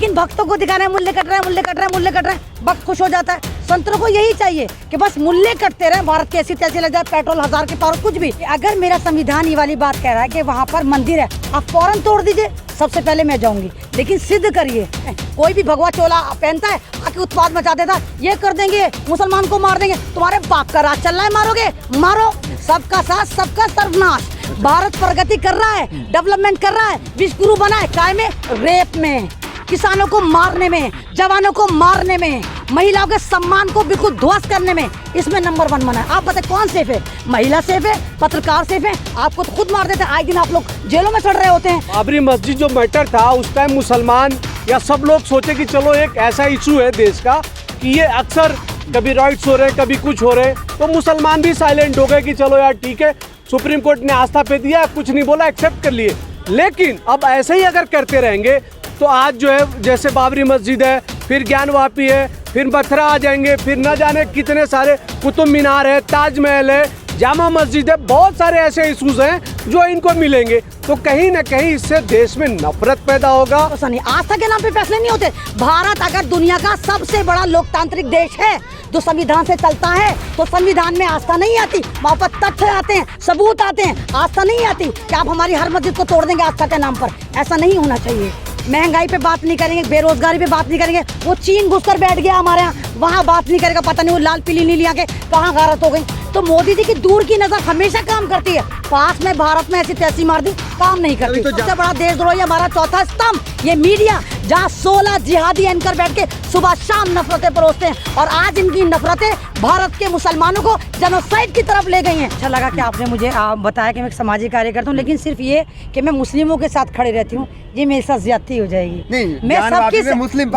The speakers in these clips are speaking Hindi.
लेकिन भक्तों को दिखाना है मूल्य कट रहा है, मूल्य कट रहा है, मूल्य कट रहा है, भक्त खुश हो जाता है। संतों को यही चाहिए कि बस मूल्य कटते रहे, भारत कैसी तैसी लग जाए, पेट्रोल 1000 के पार, कुछ भी। अगर मेरा संविधान ये वाली बात कह रहा है कि वहाँ पर मंदिर है, आप फौरन तोड़ दीजिए, सबसे पहले मैं जाऊंगी, लेकिन सिद्ध करिए। कोई भी भगवा चोला पहनता है आके उत्पाद मचा देता, ये कर देंगे, मुसलमान को मार देंगे, तुम्हारे बाप का राज चल रहा है, मारोगे मारो, सबका साथ सबका सर्वनाश। भारत प्रगति कर रहा है, डेवलपमेंट कर रहा है, विश्व गुरु बना है, काय में? रेप में, किसानों को मारने में, जवानों को मारने में, महिलाओं के सम्मान को बिल्कुल ध्वस्त करने में, इसमें नंबर 1 बना है। आप बताए कौन सेफ है? महिला सेफ है, पत्रकार सेफ है? आपको तो खुद मार देते हैं, आए दिन आप लोग जेलों में चढ़ रहे होते हैं। बाबरी मस्जिद जो मैटर था उस टाइम मुसलमान या सब लोग सोचे कि चलो एक ऐसा इशू है देश का कि ये अक्सर कभी राइट्स हो रहे कभी कुछ हो रहे, तो मुसलमान भी साइलेंट हो गए कि चलो यार ठीक है, सुप्रीम कोर्ट ने आस्था पे दिया, कुछ नहीं बोला, एक्सेप्ट कर लिए। लेकिन अब ऐसे ही अगर करते रहेंगे तो आज जो है जैसे बाबरी मस्जिद है, फिर ज्ञानवापी है, फिर मथुरा आ जाएंगे, फिर न जाने कितने सारे, कुतुब मीनार है, ताजमहल है, जामा मस्जिद है, बहुत सारे ऐसे इशूज हैं जो इनको मिलेंगे, तो कहीं ना कहीं इससे देश में नफरत पैदा होगा। आस्था के नाम पे फैसले नहीं होते। भारत अगर दुनिया का सबसे बड़ा लोकतांत्रिक देश है जो संविधान से चलता है, तो संविधान में आस्था नहीं आती, वहाँ पर तथ्य आते हैं, सबूत आते हैं, आस्था नहीं आती कि आप हमारी हर मस्जिद को तोड़ देंगे आस्था के नाम पर। ऐसा नहीं होना चाहिए। महंगाई पे बात नहीं करेंगे, बेरोजगारी पे बात नहीं करेंगे, वो चीन घुसकर बैठ गया हमारे यहाँ, वहाँ बात नहीं करेगा, पता नहीं वो लाल पीली नीली आके कहाँ गारत हो गई। तो मोदी जी की दूर की नजर हमेशा काम करती है, पास में भारत में ऐसी तैसी मार दी, काम नहीं करती। तो सबसे बड़ा देशद्रोही हमारा चौथा स्तंभ ये मीडिया, जहाँ 16 जिहादी एंकर बैठ के सुबह शाम नफरतें परोसते हैं, और आज इनकी नफरतें भारत के मुसलमानों को जेनोसाइड की तरफ ले गई हैं। अच्छा लगा कि आपने मुझे बताया कि मैं एक सामाजिक कार्य करता हूँ, लेकिन सिर्फ ये कि मैं मुस्लिमों के साथ खड़ी रहती हूँ, ये मेरे साथ ज्यादती हो जाएगी। मैं सबके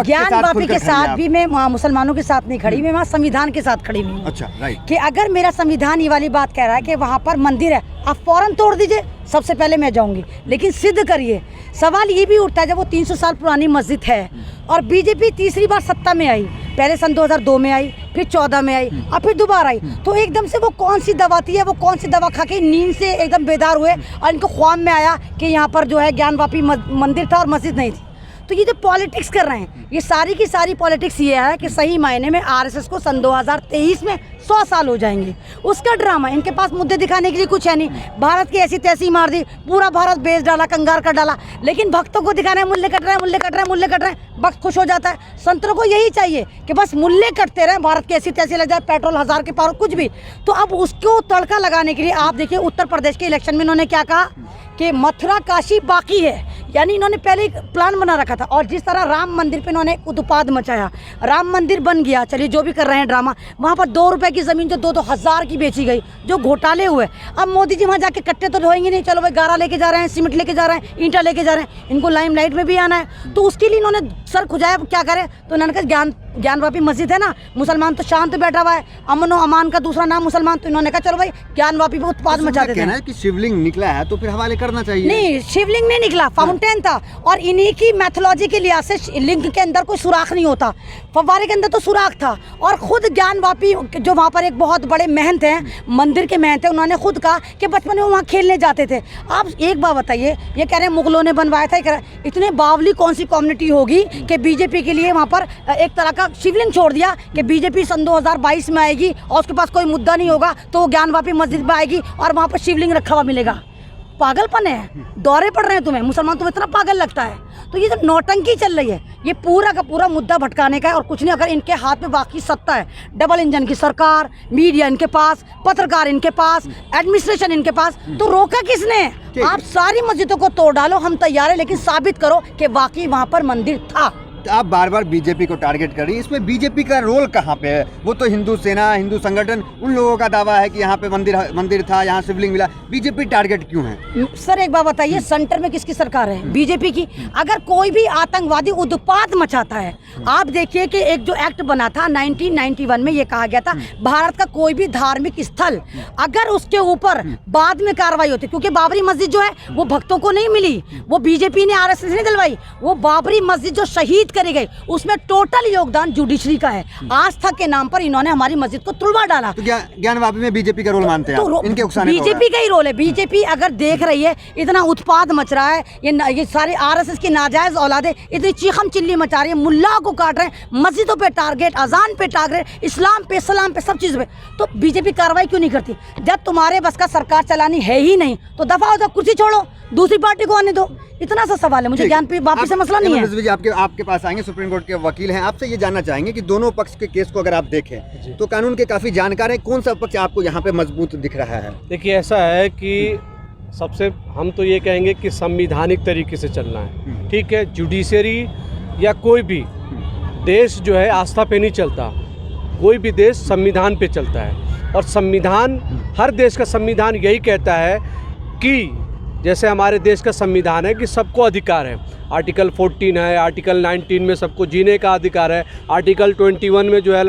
ज्ञानवापी के साथ भी मैं मुसलमानों के साथ नहीं खड़ी, मैं वहाँ संविधान के साथ खड़ी हुई हूँ। अच्छा, राइट। कि अगर मेरा संविधान ये वाली बात कह रहा है कि वहाँ पर मंदिर है, आप फौरन तोड़ दीजिए, सबसे पहले मैं जाऊंगी, लेकिन सिद्ध करिए। सवाल ये भी उठता है जब वो 300 साल पुरानी मस्जिद है और बीजेपी तीसरी बार सत्ता में आई, पहले सन 2002 में आई, फिर 14 में आई, और फिर दोबारा आई, तो एकदम से वो कौन सी दवा थी है, वो कौन सी दवा खा के नींद से एकदम बेदार हुए और इनको ख्वाब में आया कि यहाँ पर जो है ज्ञानवापी मंदिर था और मस्जिद नहीं थी। तो ये जो पॉलिटिक्स कर रहे हैं, ये सारी की सारी पॉलिटिक्स ये है कि सही मायने में आरएसएस को सन 2023 में 100 साल हो जाएंगे, उसका ड्रामा। इनके पास मुद्दे दिखाने के लिए कुछ है नहीं, भारत की ऐसी तैसी मार दी, पूरा भारत बेच डाला, कंगार कर डाला, लेकिन भक्तों को दिखाना है मूल्य कट रहा है, मूल्य कट रहा है, मूल्य कट रहा है, भक्त खुश हो जाता है। संतों को यही चाहिए कि बस मूल्य कटते रहे, भारत की ऐसी तैसी लग जाए, पेट्रोल 1000 के पार, कुछ भी। तो अब उसको तड़का लगाने के लिए आप देखिए उत्तर प्रदेश के इलेक्शन में इन्होंने क्या कहा कि मथुरा काशी बाकी है, यानी इन्होंने पहले एक प्लान बना रखा था। और जिस तरह राम मंदिर पे इन्होंने उत्पाद मचाया, राम मंदिर बन गया, चलिए जो भी कर रहे हैं ड्रामा, वहाँ पर 2 रुपए की ज़मीन जो 2-2 हज़ार की बेची गई, जो घोटाले हुए। अब मोदी जी वहाँ जाके कट्टे तो ढोएंगे नहीं, चलो भाई गारा लेके जा रहे हैं, सीमेंट लेके जा रहे हैं, ईंटा लेके जा रहे हैं, इनको लाइमलाइट में भी आना है, तो उसके लिए इन्होंने सर खुजाया। क्या करें? तो इन्होंने कहा ज्ञानवापी मस्जिद है ना, मुसलमान तो शांत बैठा हुआ है, अमन और अमान का दूसरा नाम मुसलमान, तो इन्होंने कहा चलो भाई ज्ञानवापी पे उत्पाद मचा देते हैं। कि शिवलिंग निकला है तो फिर हवाले करना चाहिए। नहीं, शिवलिंग नहीं निकला, फाउंटेन था, और इन्हीं की मैथोलॉजी के लिहाज से लिंग के अंदर कोई सुराख नहीं होता, फव्वारे के अंदर तो सुराख था। और खुद ज्ञानवापी जो वहाँ पर एक बहुत बड़े महंत हैं, मंदिर के महंत हैं, उन्होंने खुद कहा कि बचपन में वहाँ खेलने जाते थे। आप एक बात बताइए, ये कह रहे हैं मुगलों ने बनवाया था, इतने बावली कौन सी कम्युनिटी होगी कि बीजेपी के लिए वहाँ पर एक तरह का शिवलिंग छोड़ दिया कि बीजेपी सन 2022 में आएगी और उसके पास कोई मुद्दा नहीं होगा तो वो ज्ञानवापी मस्जिद में आएगी और वहाँ पर शिवलिंग रखा हुआ मिलेगा। पागलपन है, दौरे पड़ रहे हैं तुम्हें, मुसलमान तुम्हें इतना पागल लगता है। तो ये जो नौटंकी चल रही है, ये पूरा का पूरा मुद्दा भटकाने का है और कुछ नहीं। अगर इनके हाथ में बाकी सत्ता है, डबल इंजन की सरकार, मीडिया इनके पास, पत्रकार इनके पास, एडमिनिस्ट्रेशन इनके पास, तो रोका किसने? आप सारी मस्जिदों को तोड़ डालो, हम तैयार है, लेकिन साबित करो कि वाकई वहाँ पर मंदिर था। आप बार बार बीजेपी को टारगेट कर रही है, इसमें बीजेपी का रोल कहाँ पे है? वो तो हिंदू सेना, हिंदू संगठन, उन लोगों का दावा है कि यहाँ पे मंदिर था, यहाँ शिवलिंग मिला, बीजेपी टारगेट क्यों है? सर एक बात बताइए, सेंटर में किसकी सरकार है? बीजेपी की। अगर कोई भी आतंकवादी उत्पात मचाता है, आप देखिए कि एक जो एक्ट बना था 1991 में, ये कहा गया था भारत का कोई भी धार्मिक स्थल अगर उसके ऊपर बाद में कार्रवाई होती, क्योंकि बाबरी मस्जिद जो है वो भक्तों को नहीं मिली, वो बीजेपी ने, आरएसएस ने दिलवाई, वो बाबरी मस्जिद जो शहीद मजबूत करी गई, उसमें टोटल योगदान जुडिशरी का है। आस्था के नाम पर इन्होंने हमारी मस्जिद को तुड़वा डाला। तो ज्ञानवापी में बीजेपी का रोल मानते हैं आप? इनके उकसाने का हो रहा है। बीजेपी का ही रोल है। बीजेपी अगर देख रही है इतना उत्पाद मच रहा है, ये सारे आरएसएस की नाजायज औलादे इतनी चीखम चिल्ली मचा रही है, मुल्ला को काट रहे हैं, मस्जिदों पे टारगेट, अजान पे टारगेट, इस्लाम पे, सलाम पे, सब चीज़ पे। तो बीजेपी कार्रवाई क्यों नहीं करती? जब तुम्हारे बस का सरकार चलानी है ही नहीं तो दफा हो जाओ, कुर्सी छोड़ो, दूसरी पार्टी को आने दो। इतना सा सवाल है। मुझे ज्ञान पे वापस से मसला नहीं है। आपके पास आएंगे, सुप्रीम कोर्ट के वकील हैं, आपसे ये जानना चाहेंगे कि दोनों पक्ष के केस को अगर आप देखें तो कानून के काफी जानकार हैं, कौन सा पक्ष आपको यहाँ पे मजबूत दिख रहा है? देखिए, ऐसा है कि सबसे हम तो ये कहेंगे कि संवैधानिक तरीके से चलना है, ठीक है। जुडिशरी या कोई भी देश जो है आस्था पे नहीं चलता, कोई भी देश संविधान पे चलता है। और संविधान, हर देश का संविधान यही कहता है कि जैसे हमारे देश का संविधान है कि सबको अधिकार है, आर्टिकल 14 है, आर्टिकल 19 में सबको जीने का अधिकार है, आर्टिकल 21 में जो है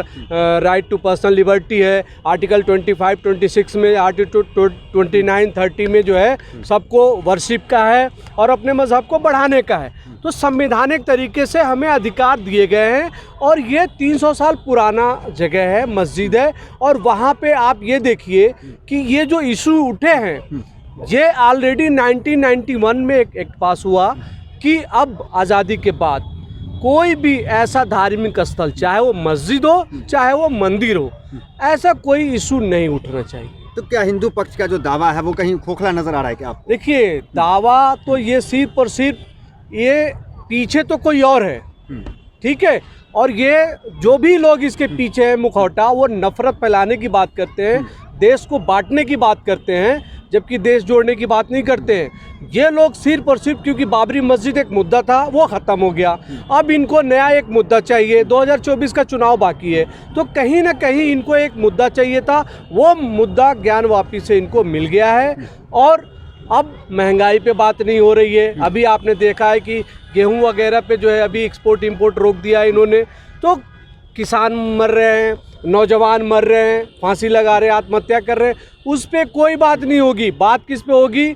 राइट टू पर्सनल लिबर्टी है, आर्टिकल 25, 26 में, आर्टिकल 29, 30 में जो है सबको वर्शिप का है और अपने मज़हब को बढ़ाने का है। तो संवैधानिक तरीके से हमें अधिकार दिए गए हैं और ये 300 साल पुराना जगह है, मस्जिद है। और वहाँ पे आप ये देखिए कि ये जो इशू उठे हैं, ये ऑलरेडी 1991 में एक एक्ट पास हुआ कि अब आज़ादी के बाद कोई भी ऐसा धार्मिक स्थल, चाहे वो मस्जिद हो चाहे वो मंदिर हो, ऐसा कोई इशू नहीं उठना चाहिए। तो क्या हिंदू पक्ष का जो दावा है वो कहीं खोखला नजर आ रहा है क्या आपको? देखिए, दावा तो ये सिर्फ और सिर्फ ये पीछे तो कोई और है, ठीक है। और ये जो भी लोग इसके पीछे हैं मुखौटा, वो नफरत फैलाने की बात करते हैं, देश को बांटने की बात करते हैं, जबकि देश जोड़ने की बात नहीं करते हैं। ये लोग सिर्फ और सिर्फ क्योंकि बाबरी मस्जिद एक मुद्दा था, वो ख़त्म हो गया, अब इनको नया एक मुद्दा चाहिए। 2024 का चुनाव बाकी है, तो कहीं ना कहीं इनको एक मुद्दा चाहिए था, वो मुद्दा ज्ञानवापी से इनको मिल गया है। और अब महंगाई पे बात नहीं हो रही है। अभी आपने देखा है कि गेहूं वगैरह पे जो है अभी एक्सपोर्ट इंपोर्ट रोक दिया इन्होंने, तो किसान मर रहे हैं, नौजवान मर रहे हैं, फांसी लगा रहे हैं, आत्महत्या कर रहे हैं, उस पे कोई बात नहीं होगी। बात किस पे होगी?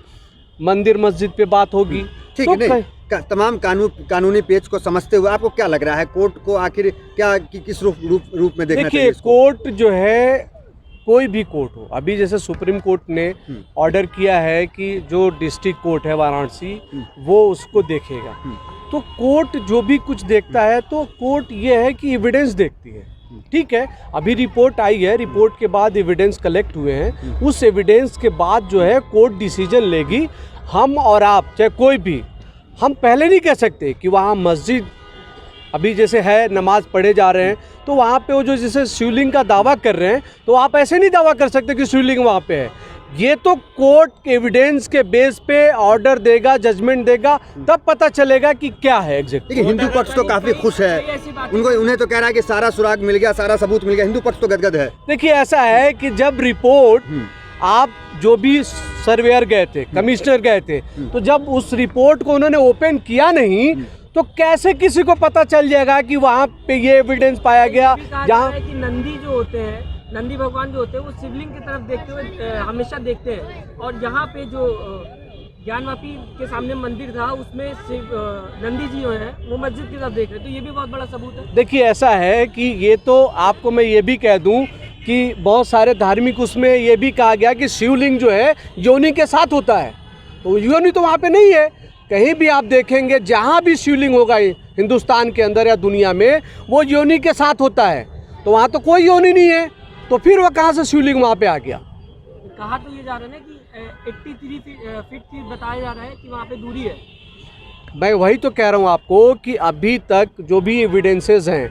मंदिर मस्जिद पे बात होगी। ठीक है, नहीं तमाम कानूनी पेच को समझते हुए आपको क्या लग रहा है, कोर्ट को आखिर क्या किस रूप में देखना चाहिए? देखिए, कोर्ट जो है, कोई भी कोर्ट हो, अभी जैसे सुप्रीम कोर्ट ने ऑर्डर किया है कि जो डिस्ट्रिक्ट कोर्ट है वाराणसी, वो उसको देखेगा। तो कोर्ट जो भी कुछ देखता है, तो कोर्ट ये है कि एविडेंस देखती है, ठीक है। अभी रिपोर्ट आई है, रिपोर्ट के बाद एविडेंस कलेक्ट हुए हैं, उस एविडेंस के बाद जो है कोर्ट डिसीजन लेगी। हम और आप, चाहे कोई भी, हम पहले नहीं कह सकते कि वहाँ मस्जिद अभी जैसे है, नमाज पढ़े जा रहे हैं, तो वहाँ पे वो जो जैसे शिवलिंग का दावा कर रहे हैं, तो आप ऐसे नहीं दावा कर सकते कि शिवलिंग वहाँ पे है। ये तो कोर्ट के एविडेंस के बेस पे ऑर्डर देगा, जजमेंट देगा, तब पता चलेगा कि क्या है एग्जैक्ट। देखिए, हिंदू पक्ष तो काफी खुश है, उन्हें तो कह रहा है कि सारा सुराग मिल गया, सारा सबूत मिल गया। हिंदू पक्ष तो गदगद है। देखिए, ऐसा है कि जब रिपोर्ट, आप जो भी सर्वेयर गए थे, कमिश्नर गए थे, तो जब उस रिपोर्ट को उन्होंने ओपन किया नहीं, तो कैसे किसी को पता चल जाएगा कि वहाँ पे ये एविडेंस पाया गया? जहाँ कि नंदी जो होते हैं, नंदी भगवान जो होते हैं, वो शिवलिंग की तरफ देखते हुए हमेशा देखते हैं। और यहाँ पे जो ज्ञानवापी के सामने मंदिर था, उसमें नंदी जी जो है वो मस्जिद की तरफ देख रहे, तो ये भी बहुत बड़ा सबूत है। देखिए, ऐसा है कि ये तो आपको मैं ये भी कह दूं कि बहुत सारे धार्मिक उसमें ये भी कहा गया कि शिवलिंग जो है योनि के साथ होता है, तो योनि तो वहाँ पे नहीं है। कहीं भी आप देखेंगे, जहाँ भी शिवलिंग होगा हिंदुस्तान के अंदर या दुनिया में, वो योनि के साथ होता है, तो वहाँ तो कोई योनि नहीं है, तो फिर वो कहाँ से शिवलिंग वहाँ पे आ गया? कहा तो ये जा रहा है कि 83 फीट की बताया जा रहा है कि वहाँ पे दूरी है। मैं वही तो कह रहा हूँ आपको कि अभी तक जो भी एविडेंसेस हैं,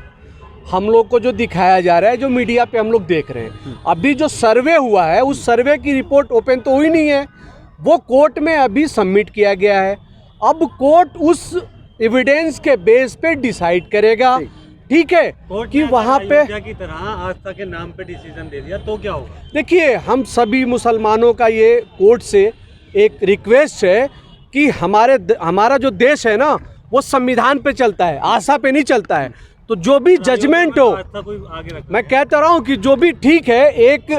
हम लोग को जो दिखाया जा रहा है, जो मीडिया पे हम लोग देख रहे हैं, अभी जो सर्वे हुआ है, उस सर्वे की रिपोर्ट ओपन तो हुई नहीं है, वो कोर्ट में अभी सबमिट किया गया है। अब कोर्ट उस एविडेंस के बेस पे डिसाइड करेगा, ठीक है, कि वहाँ पे की तरह आस्था के नाम पे डिसीजन दे दिया तो क्या होगा? देखिए, हम सभी मुसलमानों का ये कोर्ट से एक रिक्वेस्ट है कि हमारा जो देश है ना, वो संविधान पे चलता है, आस्था पे नहीं चलता है। तो जो भी जजमेंट हो, मैं कहता रहा हूँ कि जो भी ठीक है, एक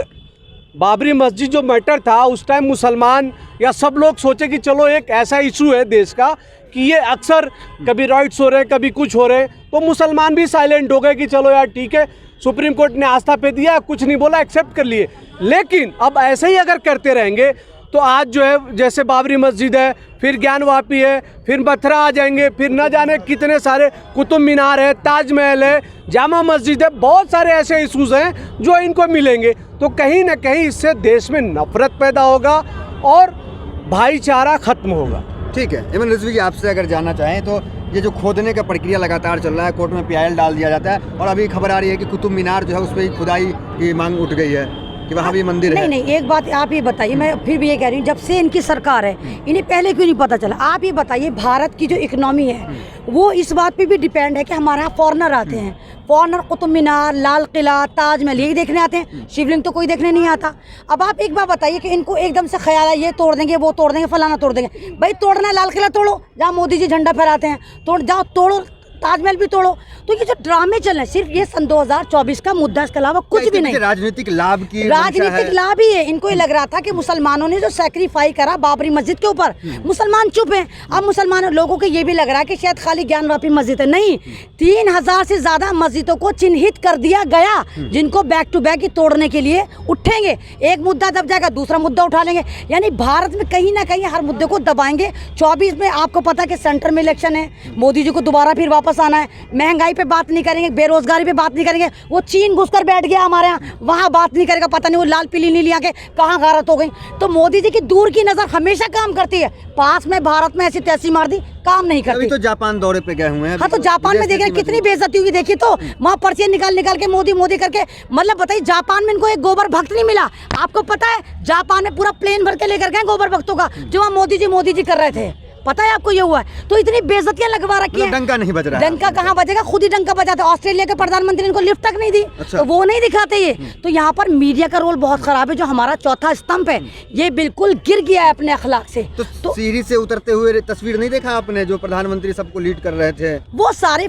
बाबरी मस्जिद जो मैटर था उस टाइम मुसलमान या सब लोग सोचे कि चलो एक ऐसा इशू है देश का कि ये अक्सर कभी राइट्स हो रहे हैं कभी कुछ हो रहे हैं, तो मुसलमान भी साइलेंट हो गए कि चलो यार ठीक है, सुप्रीम कोर्ट ने आस्था पे दिया, कुछ नहीं बोला, एक्सेप्ट कर लिए। लेकिन अब ऐसे ही अगर करते रहेंगे तो आज जो है जैसे बाबरी मस्जिद है, फिर ज्ञानवापी है, फिर मथुरा आ जाएंगे, फिर न जाने कितने सारे कुतुब मीनार है, ताजमहल है, जामा मस्जिद है, बहुत सारे ऐसे इशूज़ हैं जो इनको मिलेंगे। तो कहीं ना कहीं इससे देश में नफरत पैदा होगा और भाईचारा खत्म होगा। ठीक है, इमन रिजवी जी आपसे अगर जानना चाहें तो ये जो खोदने का प्रक्रिया लगातार चल रहा है, कोर्ट में PIL डाल दिया जाता है और अभी खबर आ रही है कि कुतुब मीनार जो है उस पर खुदाई की मांग उठ गई है कि वहाँ भी मंदिर है। नहीं, एक बात आप ये बताइए, मैं फिर भी ये कह रही हूँ, जब से इनकी सरकार है इन्हें पहले क्यों नहीं पता चला? आप ये बताइए, भारत की जो इकोनॉमी है वो इस बात पे भी डिपेंड है कि हमारे यहाँ फॉरेनर आते हैं, फॉरेनर कुतुब मीनार, लाल किला, ताजमहल यही देखने आते हैं, शिवलिंग तो कोई देखने नहीं आता। अब आप एक बात बताइए कि इनको एकदम से ख्याल है ये तोड़ देंगे, वो तोड़ देंगे, फलाना तोड़ देंगे। भाई तोड़ना है लाल किला तोड़ो, जहाँ मोदी जी झंडा फहराते हैं, जाओ तोड़ो, ताजमहल भी तोड़ो। तो ये जो ड्रामे चल रहे हैं सिर्फ ये सन 2024 का मुद्दा, इसके अलावा कुछ भी नहीं। राजनीतिक लाभ की राजनीतिक लाभ ही है। इनको ये लग रहा था कि मुसलमानों ने जो सैक्रिफाई करा बाबरी मस्जिद के ऊपर, मुसलमान चुप हैं। अब मुसलमानों लोगों को ये भी लग रहा है कि शायद खाली ज्ञानवापी मस्जिद है, नहीं, 3000 से ज्यादा मस्जिदों को चिन्हित कर दिया गया जिनको बैक टू बैक तोड़ने के लिए उठेंगे। एक मुद्दा दब जाएगा, दूसरा मुद्दा उठा लेंगे। यानी भारत में कहीं ना कहीं हर मुद्दे को दबाएंगे। 24 में आपको पता है कि सेंटर में इलेक्शन है, मोदी जी को दोबारा फिर वापस आना है। महंगाई पे बात नहीं करेंगे, बेरोजगारी पे बात नहीं करेंगे। वो चीन घुसकर बैठ गया हमारे यहाँ, वहाँ बात नहीं करेगा। पता नहीं वो लाल पीली नीली आंखें कहाँ गारत हो गई। तो मोदी जी की दूर की नजर हमेशा काम करती है, पास में भारत में ऐसी तैसी मार दी, काम नहीं करती। अभी तो जापान दौरे पे गए हुए हैं। हाँ, तो जापान में देख रहे कितनी बेइज्जती हुई, देखिए तो वहाँ पर्चियां निकाल निकाल के मोदी मोदी करके, मतलब बताइए जापान में इनको एक गोबर भक्त नहीं मिला। आपको पता है जापान में पूरा प्लेन भर के लेकर गए गोबर भक्तों का, जो वहाँ मोदी जी कर रहे थे। पता है आपको ये हुआ है? तो इतनी बेइज्जतियां लगवा रखी है। डंका नहीं बज रहा है। डंका कहाँ बजेगा? खुद ही डंका बजाते। ऑस्ट्रेलिया के प्रधानमंत्री ने इनको लिफ्ट तक नहीं दी। अच्छा। तो वो नहीं दिखाते ये। तो यहाँ पर मीडिया का रोल बहुत खराब है। जो हमारा चौथा स्तंभ है ये बिल्कुल गिर गया है अपने अखलाक से। तो सीढ़ी से उतरते हुए तस्वीर नहीं देखा आपने, जो प्रधानमंत्री सबको लीड कर रहे थे? वो सारे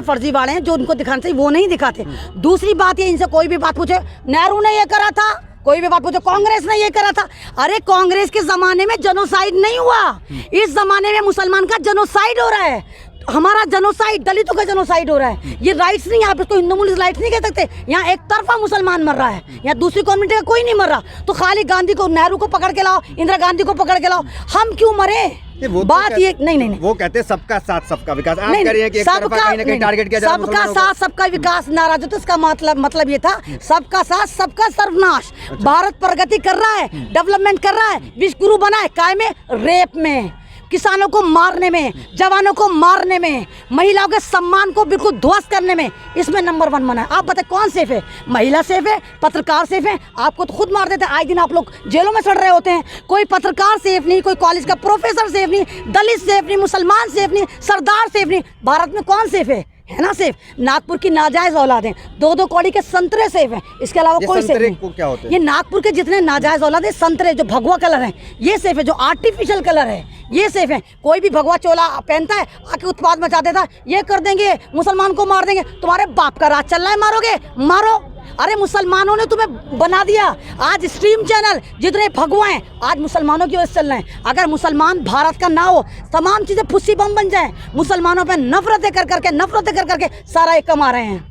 फर्जीवाड़े हैं जो उनको दिखाना चाहिए वो नहीं दिखाते। दूसरी बात ये, इनसे कोई भी बात पूछे, नेहरू ने ये करा था, कोई भी बात पूछो कांग्रेस ने ये करा था। अरे कांग्रेस के जमाने में जनोसाइड नहीं हुआ, इस जमाने में मुसलमान का जनोसाइड हो रहा है। हमारा जनोसाइड, दलितों का जनोसाइड हो रहा है। ये राइट्स नहीं, आप इसको हिंदू मुस्लिम राइट्स नहीं कह सकते। यहाँ एक तरफा मुसलमान मर रहा है, यहाँ दूसरी कम्युनिटी का कोई नहीं मर रहा। तो खाली गांधी को, नेहरू को पकड़ के लाओ, इंदिरा गांधी को पकड़ के लाओ, हम क्यों मरे? बात ये नहीं, वो कहते हैं सबका साथ सबका विकास। आप कह रही हैं कि एक तरफा कहीं ना कहीं टारगेट किया जा रहा है। सबका साथ सबका विकास नारा जो, तो इसका मतलब ये था सबका साथ सबका सर्वनाश। भारत प्रगति कर रहा है, डेवलपमेंट कर रहा है, विश्व गुरु बना है, काय में? रेप में, किसानों को मारने में, जवानों को मारने में, महिलाओं के सम्मान को बिल्कुल ध्वस्त करने में, इसमें नंबर 1 बना है। आप बताए कौन सेफ है? महिला सेफ है? पत्रकार सेफ है? आपको तो खुद मार देते हैं, आए दिन आप लोग जेलों में सड़ रहे होते हैं। कोई पत्रकार सेफ नहीं, कोई कॉलेज का प्रोफेसर सेफ नहीं, दलित सेफ नहीं, मुसलमान सेफ नहीं, सरदार सेफ नहीं। भारत में कौन सेफ है ना सेफ? नागपुर की नाजायज औलादें, 2-2 कौड़ी के संतरे सेफ हैं, इसके अलावा कोई सेफ नहीं। क्या होते हैं? ये नागपुर के जितने नाजायज औलादे संतरे जो भगवा कलर हैं ये सेफ है, जो आर्टिफिशियल कलर है ये सेफ है। कोई भी भगवा चोला पहनता है आके उत्पाद मचा देता है, ये कर देंगे, मुसलमान को मार देंगे। तुम्हारे बाप का राज चल रहा है, मारोगे मारो। अरे मुसलमानों ने तुम्हें बना दिया। आज स्ट्रीम चैनल जितने भगवा हैं आज मुसलमानों की वजह से चल रहे हैं। अगर मुसलमान भारत का ना हो, तमाम चीजें फुस्सी बम बन जाएं। मुसलमानों पे नफरतें कर करके सारा एक कमा रहे हैं।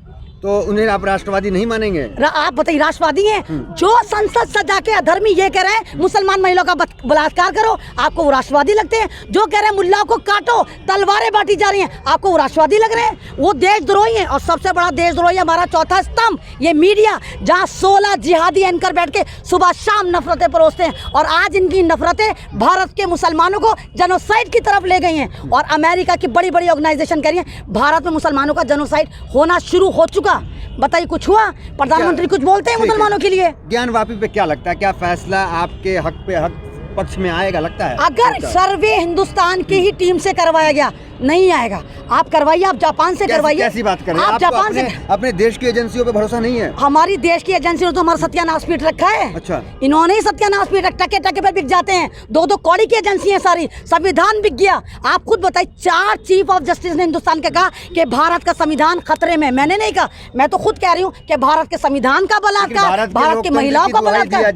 तो उन्हें आप राष्ट्रवादी नहीं मानेंगे? आप बताइए, राष्ट्रवादी हैं जो संसद सजा के अधर्मी ये कह रहे हैं मुसलमान महिलाओं का बलात्कार करो, आपको वो राष्ट्रवादी लगते हैं? जो कह रहे हैं मुल्लाओं को काटो, तलवारें बांटी जा रही हैं, आपको वो राष्ट्रवादी लग रहे हैं? वो देशद्रोही हैं। और सबसे बड़ा देशद्रोही हमारा चौथा स्तंभ ये मीडिया, जहाँ 16 जिहादी एंकर बैठ के सुबह शाम नफरतें परोसते हैं। और आज इनकी नफरतें भारत के मुसलमानों को जेनोसाइड की तरफ ले गई हैं। और अमेरिका की बड़ी बड़ी ऑर्गेनाइजेशन कह रही है भारत में मुसलमानों का जेनोसाइड होना शुरू हो चुका। बताइए कुछ हुआ? प्रधानमंत्री कुछ बोलते हैं मुसलमानों के लिए? ज्ञानवापी पे क्या लगता है, क्या फैसला आपके हक पक्ष में आएगा लगता है? अगर सर्वे हिंदुस्तान की ही टीम से करवाया गया, नहीं आएगा। आप करवाइए, आप जापान से करवाइए। कैसी बात कर रहे हैं आप आपको जापान से अपने देश की एजेंसियों पे भरोसा नहीं है? हमारी देश की एजेंसी ने तो हमारा सत्यानाश पीट रखा है। अच्छा। इन्होंने ही सत्यानाश पीट रखा, टके टके पे बिक जाते हैं। दो दो कौड़ी की एजेंसी है सारी, संविधान बिक गया। आप खुद बताइए, 4 चीफ ऑफ जस्टिस ने हिंदुस्तान के कहा कि भारत का संविधान खतरे में। मैंने नहीं कहा, मैं तो खुद कह रही हूँ कि भारत के संविधान का बलात्कार, भारत की महिलाओं का बलात्कार,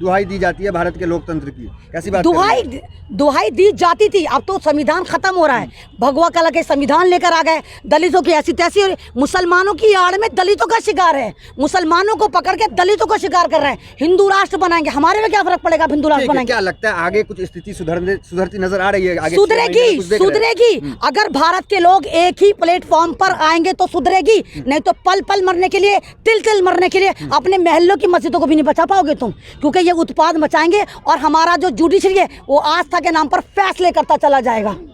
दुहाई दी जाती है भारत के लोकतंत्र की। कैसी बात कर रहे हैं? दुहाई दी जाती थी, अब तो संविधान खत्म हो रहा है। भगवा कलर के संविधान लेकर आ गए, दलितों की ऐसी तैसी। मुसलमानों की आड़ में दलितों का शिकार है, मुसलमानों को पकड़ के दलितों को शिकार कर रहे हैं। हिंदू राष्ट्र बनाएंगे, हमारे में क्या फर्क पड़ेगा? हिंदू राष्ट्र बनाएंगे। क्या लगता है आगे कुछ स्थिति सुधरती नजर आ रही है? आगे सुधरेगी। अगर भारत के लोग एक ही प्लेटफॉर्म पर आएंगे तो सुधरेगी, नहीं तो पल पल मरने के लिए, तिल तिल मरने के लिए अपने महलों की मस्जिदों को भी नहीं बचा पाओगे तुम, क्योंकि ये उत्पाद मचाएंगे और हमारा जो जुडिशरी है वो आस्था के नाम पर फैसले करता चला जाएगा।